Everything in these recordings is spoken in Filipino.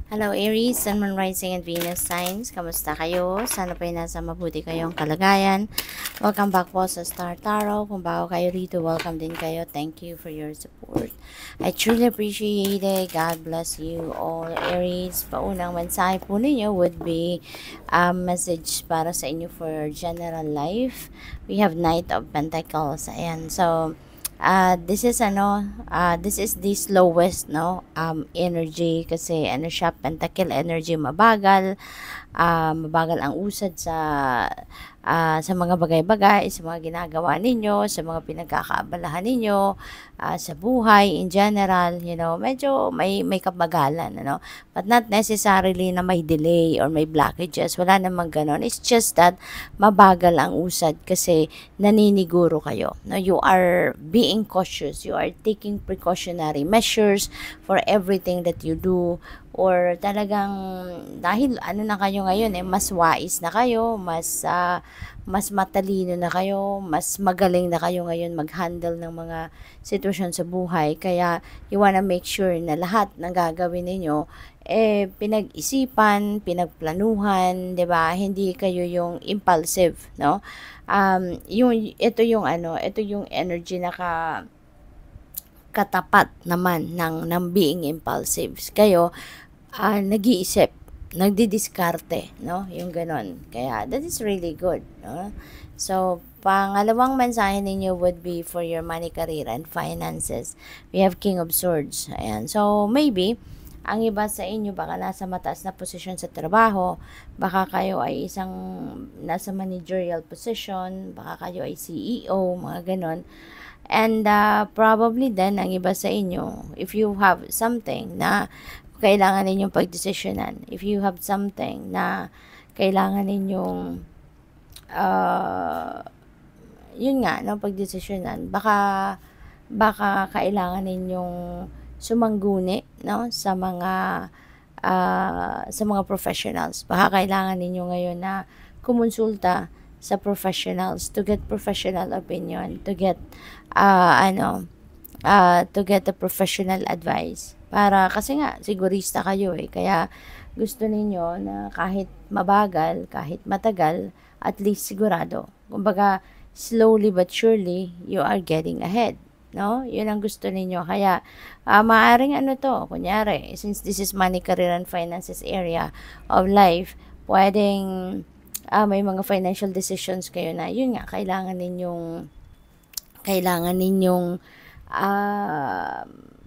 Hello Aries, Sun, Moon, Rising, and Venus signs. Kamusta kayo? Sana po nasa mabuti kayong kalagayan. Welcome back po sa Star Tarot. Kung bago kayo rito, welcome din kayo. Thank you for your support. I truly appreciate it. God bless you all, Aries. Paunang mensahe po ninyo would be a message para sa inyo for general life. We have Knight of Pentacles. Ayan, so this is the slowest energy kasi siya pentacle energy, mabagal ang usad sa mga bagay-bagay, sa mga ginagawa ninyo, sa mga pinagkakaabalahan ninyo, sa buhay in general, medyo may kabagalan, but not necessarily na may delay or may blockages, wala namang ganon. It's just that mabagal ang usad kasi naniniguro kayo, you are being cautious, you are taking precautionary measures for everything that you do, or talagang dahil na kayo ngayon mas wise na kayo, mas matalino na kayo, mas magaling na kayo ngayon mag-handle ng mga sitwasyon sa buhay, kaya you wanna make sure na lahat ng gagawin ninyo pinag-isipan, pinagplanuhan, 'di ba? Hindi kayo yung impulsive, no? Ito yung energy na katapat naman ng being impulsive. Kayo nag-iisip, nagdidiskarte, no? Yung ganon. Kaya, that is really good, no? So, pangalawang mensahe ninyo would be for your money, career, and finances. We have King of Swords. Ayan. So, maybe, ang iba sa inyo, baka nasa mataas na posisyon sa trabaho, baka kayo ay isang nasa managerial position, baka kayo ay CEO, mga ganon. And probably then, ang iba sa inyo, if you have something na kailangan ninyong pagdesisyonan, if you have something na kailangan ninyong yun nga, no, pagdesisyonan, baka kailangan ninyong sumangguni, no, sa mga professionals. Baka kailangan ninyo ngayon na kumonsulta sa professionals to get professional opinion, to get a professional advice. Kasi nga, sigurista kayo kaya gusto ninyo na kahit mabagal, kahit matagal, at least sigurado. Kumbaga, slowly but surely, you are getting ahead. No? Yun ang gusto ninyo. Kaya, maaaring kunyari, since this is money, career, and finances area of life, pwedeng may mga financial decisions kayo na, yun nga, kailangan ninyong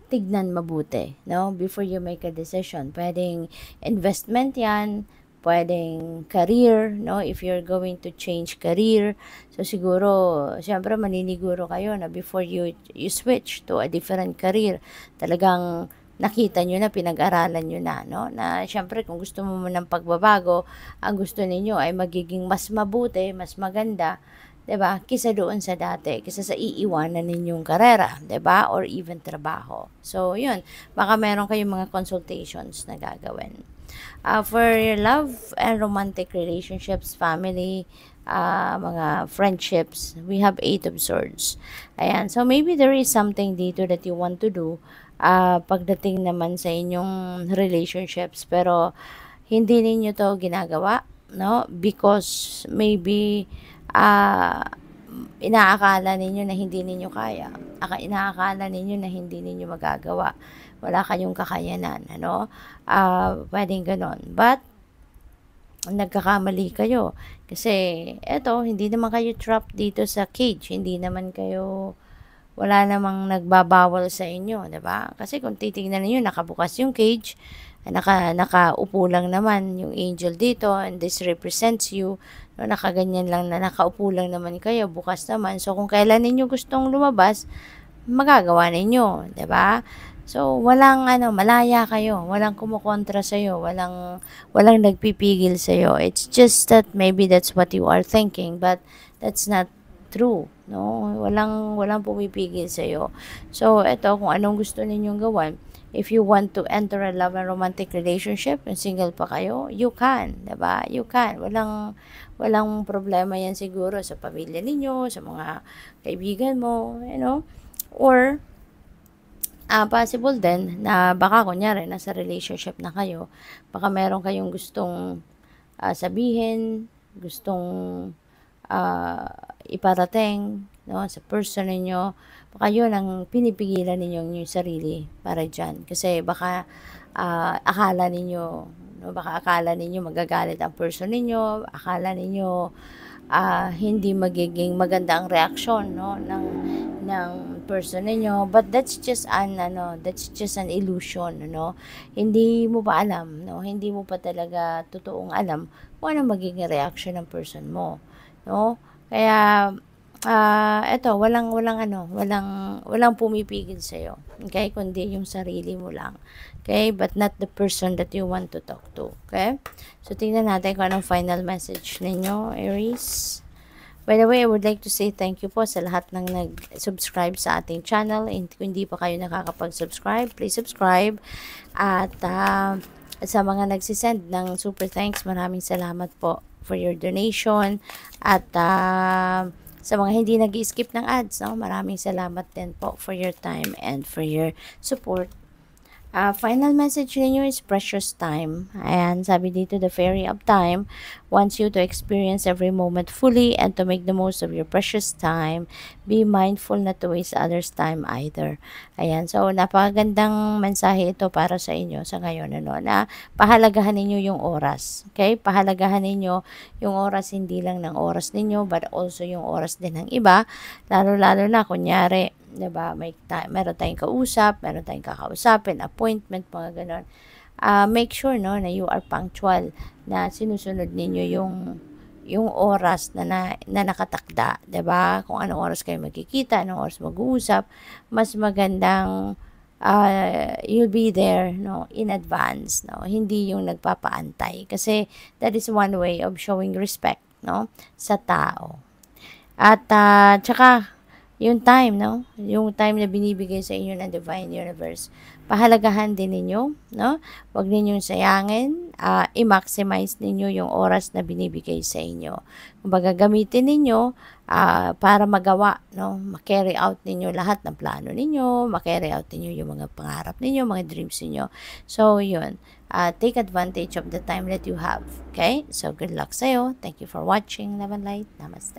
tignan mabuti, no? Before you make a decision. Pwedeng investment yan, pwedeng career, no? If you're going to change career, so siguro, syempre maniniguro kayo na before you switch to a different career, talagang nakita nyo na, pinag-aralan nyo na, no? Na syempre kung gusto mo ng pagbabago, ang gusto ninyo ay magiging mas mabuti, mas maganda, 'di ba? Kisa doon sa dati, kisa sa iiwanan ninyong karera, 'di ba? Or even trabaho. So, 'yun. Baka meron kayong mga consultations na gagawin. For your love and romantic relationships, family, mga friendships, we have 8 of Swords. Ayan. So, maybe there is something dito that you want to do pagdating naman sa inyong relationships, pero hindi ninyo to ginagawa, no? Because maybe inaakala ninyo na hindi ninyo kaya. Inaakala ninyo na hindi ninyo magagawa. Wala kayong kakayanan, pwedeng ganon. But, nagkakamali kayo. Kasi, hindi naman kayo trapped dito sa cage. Hindi naman kayo, wala namang nagbabawal sa inyo, 'di ba? Kasi kung titingnan niyo, nakabukas yung cage, nakaupo lang naman yung angel dito, and this represents you, no, nakaganyan lang na nakaupo lang naman kayo, bukas naman. So, kung kailan ninyo gustong lumabas, magagawa ninyo, 'di ba? So, walang malaya kayo, walang kumukontra sa iyo, walang nagpipigil sa iyo. It's just that maybe that's what you are thinking, but that's not true, no? Walang pumipigil sa iyo. So, kung anong gusto ninyong gawin, if you want to enter a love and romantic relationship, and single pa kayo, you can, 'di ba? You can. Walang problema 'yan siguro sa pamilya ninyo, sa mga kaibigan mo, or Possible din na baka kunyari nasa relationship na kayo, baka meron kayong gustong, sabihin, gustong, iparating 'no, sa person ninyo. Baka 'yun ang pinipigilan ninyong yung sarili para diyan. Kasi baka, akala ninyo 'no, baka akala ninyo magagalit ang person ninyo, akala ninyo, hindi magiging maganda ang reaksyon 'no, ng person ninyo, but that's just an illusion ano. Hindi mo pa alam 'no, hindi mo pa talaga totoong alam kung anong magiging reaction ng person mo 'no. Kaya, eto walang pumipigil sa'yo, okey, kundi yung sarili mo lang, okey, but not the person that you want to talk to, okey. So tingnan natin kung anong final message ninyo, Aries. By the way, I would like to say thank you po sa lahat ng nag-subscribe sa ating channel, and kung hindi pa kayo nakakapag-subscribe, please subscribe. At, sa mga nagsisend ng super thanks, maraming salamat po for your donation. At, sa mga hindi nag-skip ng ads, no, maraming salamat din po for your time and for your support. Final message ninyo is precious time. Ayan, sabi dito, the fairy of time wants you to experience every moment fully and to make the most of your precious time. Be mindful not to waste others' time either. Ayan, so napakagandang mensahe ito para sa inyo sa ngayon, ano, na pahalagahan ninyo yung oras. Okay? Pahalagahan ninyo yung oras, hindi lang ng oras ninyo, but also yung oras din ng iba. Lalo-lalo na, kunyari, 'di ba, meron tayong kausap, meron tayong kakausapin, appointment, mga gano'n. Make sure 'no, na you are punctual, na sinusunod ninyo yung oras na nakatakda, 'di ba? Kung anong oras kayo magkikita, anong oras mag-uusap, mas magandang, you'll be there 'no, in advance 'no, hindi yung nagpapaantay. Kasi that is one way of showing respect 'no, sa tao. At, tsaka yung time 'no, yung time na binibigay sa inyo ng Divine Universe, pahalagahan din ninyo 'no, huwag ninyong sayangin, i-maximize ninyo yung oras na binibigay sa inyo. Kumbaga gamitin ninyo, para magawa 'no, ma-carry out ninyo lahat ng plano ninyo, ma-carry out ninyo yung mga pangarap ninyo, mga dreams ninyo. So yun, take advantage of the time that you have, okay? So good luck sa'yo. Thank you for watching. Love and light. Namaste.